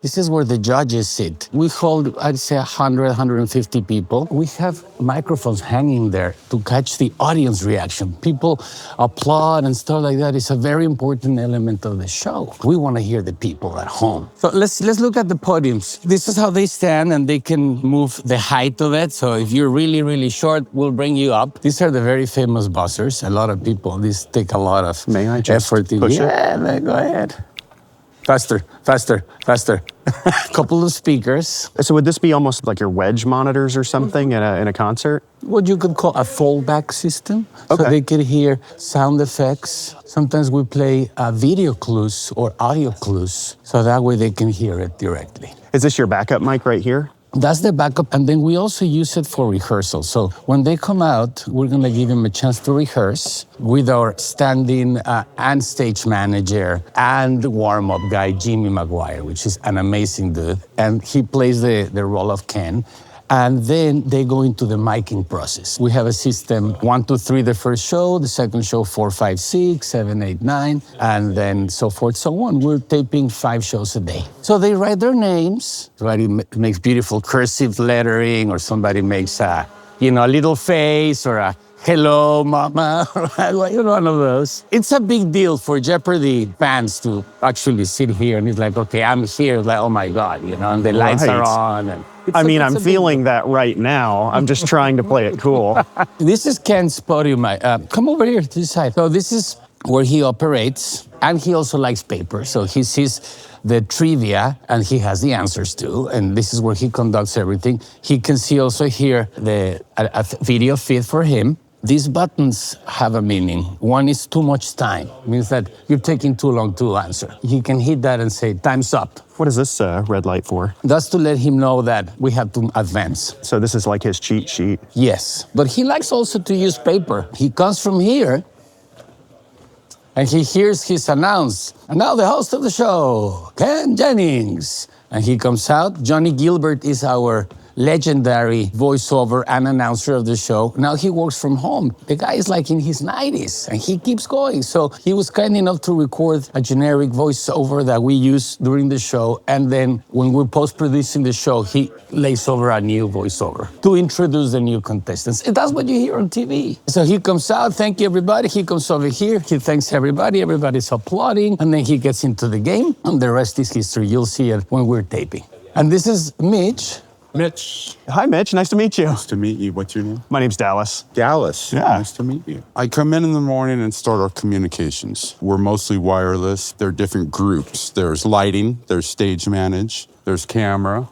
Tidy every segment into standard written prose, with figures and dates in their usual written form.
This is where the judges sit. We hold, I'd say, 100, 150 people. We have microphones hanging there to catch the audience reaction. People applaud and stuff like that. It's a very important element of the show. We want to hear the people at home. So let's look at the podiums. This is how they stand, and they can move the height of it. So if you're really, really short, we'll bring you up. These are the very famous buzzers. A lot of people, these take a lot of effort. Yeah, man, go ahead. Faster, faster, faster. Couple of speakers. So would this be almost like your wedge monitors or something in a concert? What you could call a fallback system. Okay. So they could hear sound effects. Sometimes we play video clues or audio clues, so that way they can hear it directly. Is this your backup mic right here? That's the backup, and then we also use it for rehearsal. So when they come out, we're gonna give them a chance to rehearse with our stand-in and stage manager and warm-up guy, Jimmy McGuire, which is an amazing dude. And he plays the role of Ken. And then they go into the miking process. We have a system, 1, 2, 3, the first show, the second show, 4, 5, 6, 7, 8, 9, and then so forth, so on. We're taping 5 shows a day. So they write their names. Somebody makes beautiful cursive lettering, or somebody makes a little face, or a hello, mama, one of those. It's a big deal for Jeopardy fans to actually sit here, and it's like, okay, I'm here, like, oh my God, and the lights are on. And I'm feeling that right now. I'm just trying to play it cool. This is Ken's podium. Come over here to the side. So this is where he operates, and he also likes paper. So he sees the trivia, and he has the answers too. And this is where he conducts everything. He can see also here a video feed for him. These buttons have a meaning. One is too much time. It means that you're taking too long to answer. He can hit that and say, time's up. What is this red light for? That's to let him know that we have to advance. So this is like his cheat sheet? Yes, but he likes also to use paper. He comes from here, and he hears his announce. And now the host of the show, Ken Jennings. And he comes out. Johnny Gilbert is our legendary voiceover and announcer of the show. Now he works from home. The guy is like in his 90s, and he keeps going. So he was kind enough to record a generic voiceover that we use during the show. And then when we're post-producing the show, he lays over a new voiceover to introduce the new contestants. And that's what you hear on TV. So he comes out, thank you, everybody. He comes over here, he thanks everybody. Everybody's applauding. And then he gets into the game, and the rest is history. You'll see it when we're taping. And this is Mitch. Mitch. Hi, Mitch. Nice to meet you. Nice to meet you. What's your name? My name's Dallas. Dallas. Yeah. Nice to meet you. I come in the morning and start our communications. We're mostly wireless. There are different groups. There's lighting, there's stage manage, there's camera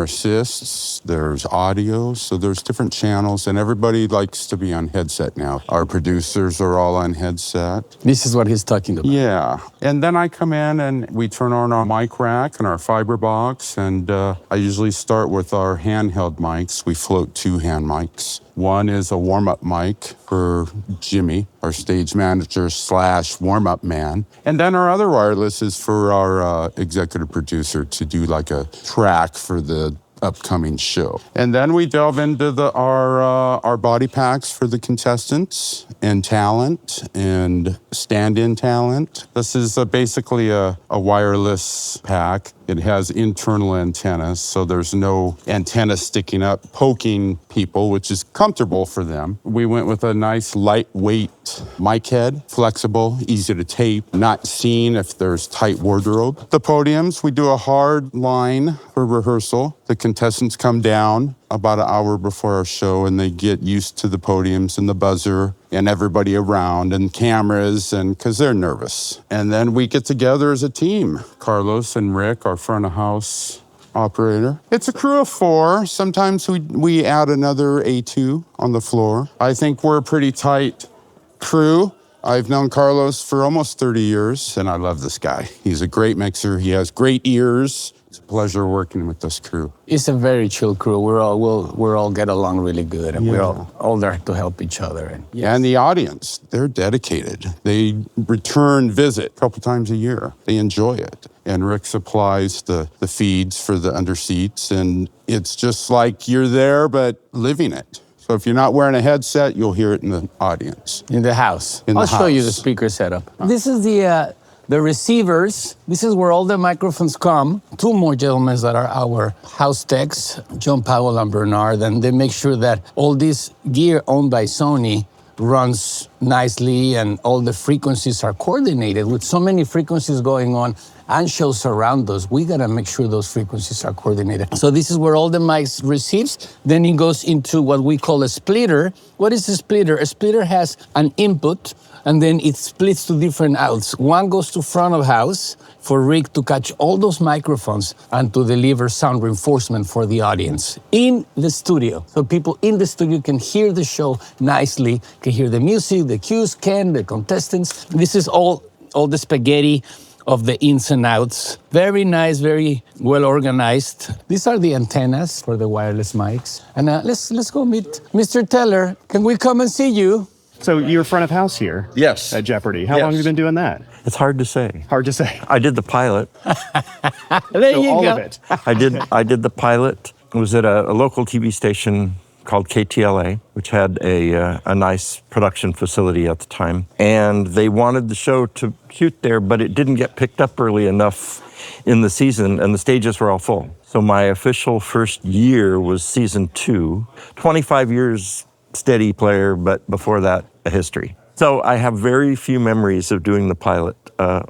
assists, there's audio. So there's different channels, and everybody likes to be on headset now. Our producers are all on headset. This is what he's talking about. Yeah. And then I come in and we turn on our mic rack and our fiber box, and I usually start with our handheld mics. We float 2 hand mics. One is a warm-up mic for Jimmy, our stage manager / warm-up man. And then our other wireless is for our executive producer to do like a track for the upcoming show. And then we delve into our body packs for the contestants and talent and stand-in talent. This is basically a wireless pack. It has internal antennas, so there's no antenna sticking up, poking people, which is comfortable for them. We went with a nice lightweight mic head, flexible, easy to tape, not seen if there's tight wardrobe. The podiums, we do a hard line for rehearsal. The contestants come down about an hour before our show, and they get used to the podiums and the buzzer and everybody around and cameras, and because they're nervous. And then we get together as a team. Carlos and Rick, our front of house operator. It's a crew of 4. Sometimes we add another A2 on the floor. I think we're a pretty tight crew. I've known Carlos for almost 30 years, and I love this guy. He's a great mixer. He has great ears. It's a pleasure working with this crew. It's a very chill crew. We're all get along really good, and we're all there to help each other. And, yes. And the audience, they're dedicated. They return visit a couple times a year. They enjoy it. And Rick supplies the feeds for the underseats, and it's just like you're there, but living it. So if you're not wearing a headset, you'll hear it in the audience. In the house. I'll show you the speaker setup. This is the The receivers, this is where all the microphones come. Two more gentlemen that are our house techs, John Powell and Bernard, and they make sure that all this gear owned by Sony runs nicely and all the frequencies are coordinated. With so many frequencies going on and shows around us, we gotta make sure those frequencies are coordinated. So this is where all the mics receives. Then it goes into what we call a splitter. What is a splitter? A splitter has an input and then it splits to different outs. One goes to front of house for Rick to catch all those microphones and to deliver sound reinforcement for the audience in the studio. So people in the studio can hear the show nicely, can hear the music, the cues, Ken, the contestants. This is all the spaghetti of the ins and outs. Very nice, very well organized. These are the antennas for the wireless mics. And let's go meet Mr. Teller. Can we come and see you? So you're front of house here? Yes. At Jeopardy. How long have you been doing that? It's hard to say. Hard to say. I did the pilot. There So you all go. of it. I did the pilot. It was at a local TV station called KTLA, which had a nice production facility at the time. And they wanted the show to shoot there, but it didn't get picked up early enough in the season, and the stages were all full. So my official first year was season 2. 25 years steady player, but before that, a history. So I have very few memories of doing the pilot,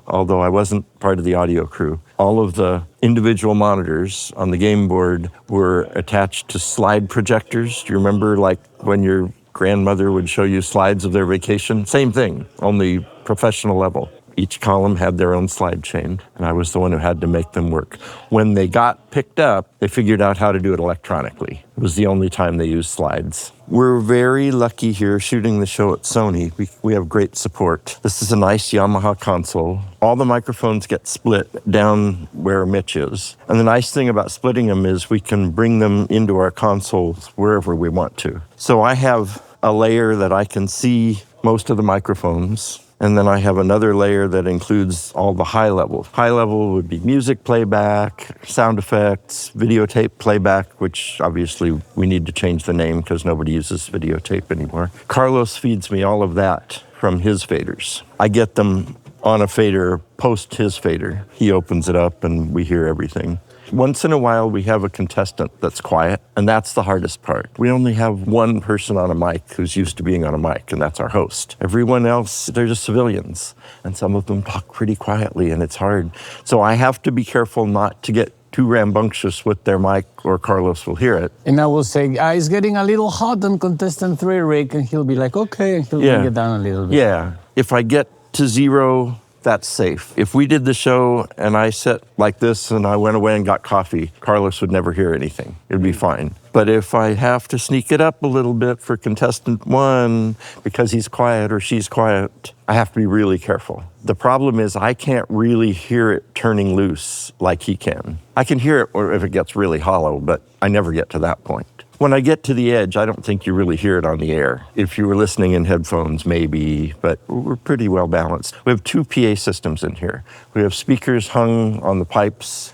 although I wasn't part of the audio crew. All of the individual monitors on the game board were attached to slide projectors. Do you remember like when your grandmother would show you slides of their vacation? Same thing, only professional level. Each column had their own slide chain, and I was the one who had to make them work. When they got picked up, they figured out how to do it electronically. It was the only time they used slides. We're very lucky here shooting the show at Sony. We have great support. This is a nice Yamaha console. All the microphones get split down where Mitch is. And the nice thing about splitting them is we can bring them into our consoles wherever we want to. So I have a layer that I can see most of the microphones. And then I have another layer that includes all the high levels. High level would be music playback, sound effects, videotape playback, which obviously we need to change the name because nobody uses videotape anymore. Carlos feeds me all of that from his faders. I get them on a fader post his fader. He opens it up and we hear everything. Once in a while, we have a contestant that's quiet, and that's the hardest part. We only have one person on a mic who's used to being on a mic, and that's our host. Everyone else, they're just civilians, and some of them talk pretty quietly, and it's hard. So I have to be careful not to get too rambunctious with their mic, or Carlos will hear it. And I will say, it's getting a little hot on contestant 3, Rick, and he'll be like, okay, and he'll bring it down a little bit. Yeah, if I get to 0, that's safe. If we did the show and I sat like this and I went away and got coffee, Carlos would never hear anything. It'd be fine. But if I have to sneak it up a little bit for contestant 1 because he's quiet or she's quiet, I have to be really careful. The problem is I can't really hear it turning loose like he can. I can hear it or if it gets really hollow, but I never get to that point. When I get to the edge, I don't think you really hear it on the air. If you were listening in headphones, maybe, but we're pretty well balanced. We have 2 PA systems in here. We have speakers hung on the pipes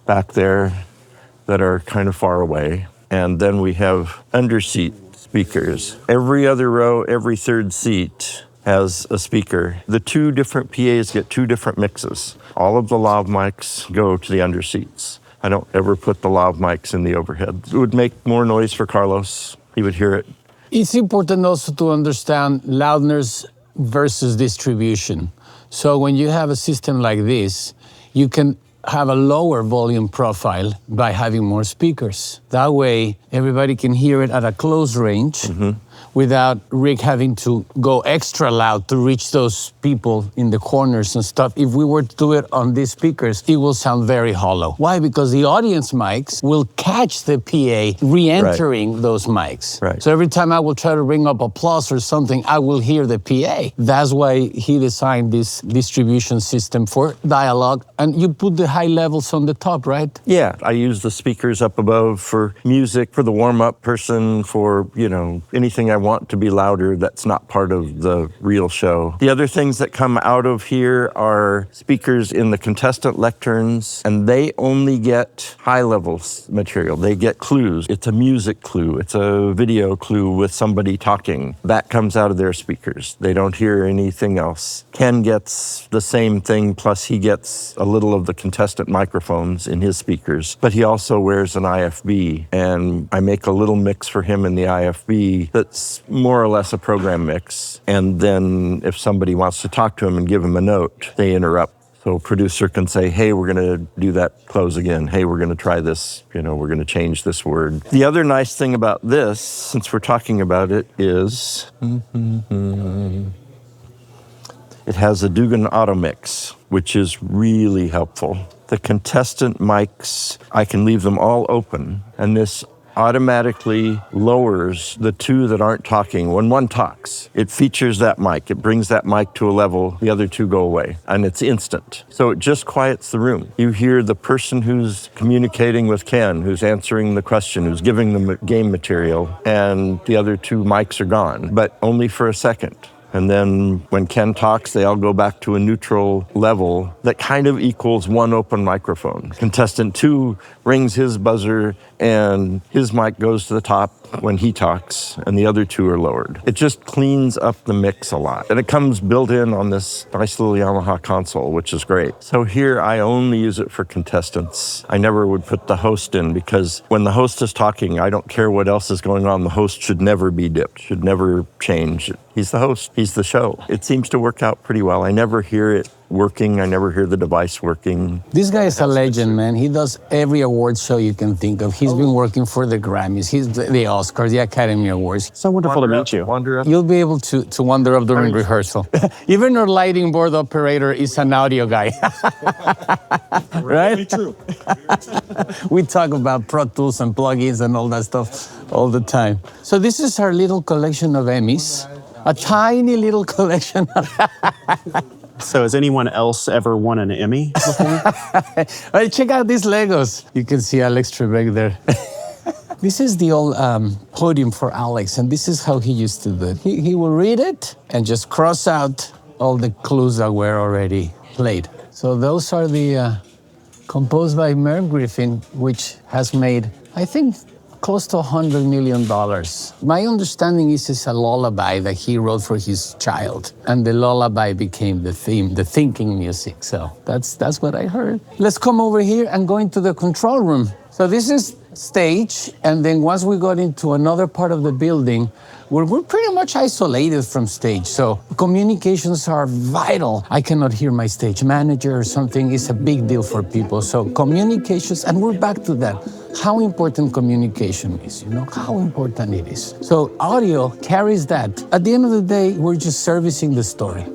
back there that are kind of far away. And then we have underseat speakers. Every other row, every third seat has a speaker. The 2 different PAs get 2 different mixes. All of the lav mics go to the underseats. I don't ever put the lav mics in the overhead. It would make more noise for Carlos. He would hear it. It's important also to understand loudness versus distribution. So when you have a system like this, you can have a lower volume profile by having more speakers. That way, everybody can hear it at a close range without Rick having to go extra loud to reach those people in the corners and stuff. If we were to do it on these speakers, it will sound very hollow. Why? Because the audience mics will catch the PA re-entering those mics. Right. So every time I will try to bring up applause or something, I will hear the PA. That's why he designed this distribution system for dialogue And you put the high levels on the top, right? Yeah, I use the speakers up above for music, for the warm-up person, for, anything I want to be louder that's not part of the real show. The other things that come out of here are speakers in the contestant lecterns, and they only get high levels material. They get clues. It's a music clue. It's a video clue with somebody talking. That comes out of their speakers. They don't hear anything else. Ken gets the same thing, plus he gets a little of the contestant microphones in his speakers, but he also wears an IFB, and I make a little mix for him in the IFB that's more or less a program mix. And then if somebody wants to talk to him and give him a note, they interrupt. So producer can say, hey, we're going to do that close again. Hey, we're going to try this. We're going to change this word. The other nice thing about this, since we're talking about it, is it has a Dugan Auto Mix, which is really helpful. The contestant mics, I can leave them all open, and this automatically lowers the two that aren't talking. When one talks, it features that mic. It brings that mic to a level, the other two go away, and it's instant. So it just quiets the room. You hear the person who's communicating with Ken, who's answering the question, who's giving them game material, and the other two mics are gone, but only for a second. And then when Ken talks, they all go back to a neutral level that kind of equals one open microphone. Contestant 2 rings his buzzer and his mic goes to the top when he talks, and the other two are lowered. It just cleans up the mix a lot. And it comes built in on this nice little Yamaha console, which is great. So here I only use it for contestants. I never would put the host in, because when the host is talking, I don't care what else is going on. The host should never be dipped, should never change. He's the host, he's the show. It seems to work out pretty well. I never hear it working. I never hear the device working. This guy is a legend, man. He does every award show you can think of. He's been working for the Grammys, the Oscars, the Academy Awards. So wonderful to meet you. You'll be able to wander up during rehearsal. Even our lighting board operator is an audio guy. Right? True. We talk about Pro Tools and plugins and all that stuff all the time. So this is our little collection of Emmys. A tiny little collection. So has anyone else ever won an Emmy before? Hey, check out these Legos. You can see Alex Trebek there. This is the old podium for Alex, and this is how he used to do it. He will read it and just cross out all the clues that were already played. So those are the composed by Merv Griffin, which has made, I think, close to $100 million. My understanding is it's a lullaby that he wrote for his child, and the lullaby became the theme, the thinking music. So that's what I heard. Let's come over here and go into the control room. So this is stage, and then once we got into another part of the building, we're pretty much isolated from stage. So communications are vital. I cannot hear my stage manager or something. It's a big deal for people. So communications, and we're back to that. How important communication is, how important it is. So audio carries that. At the end of the day, we're just servicing the story.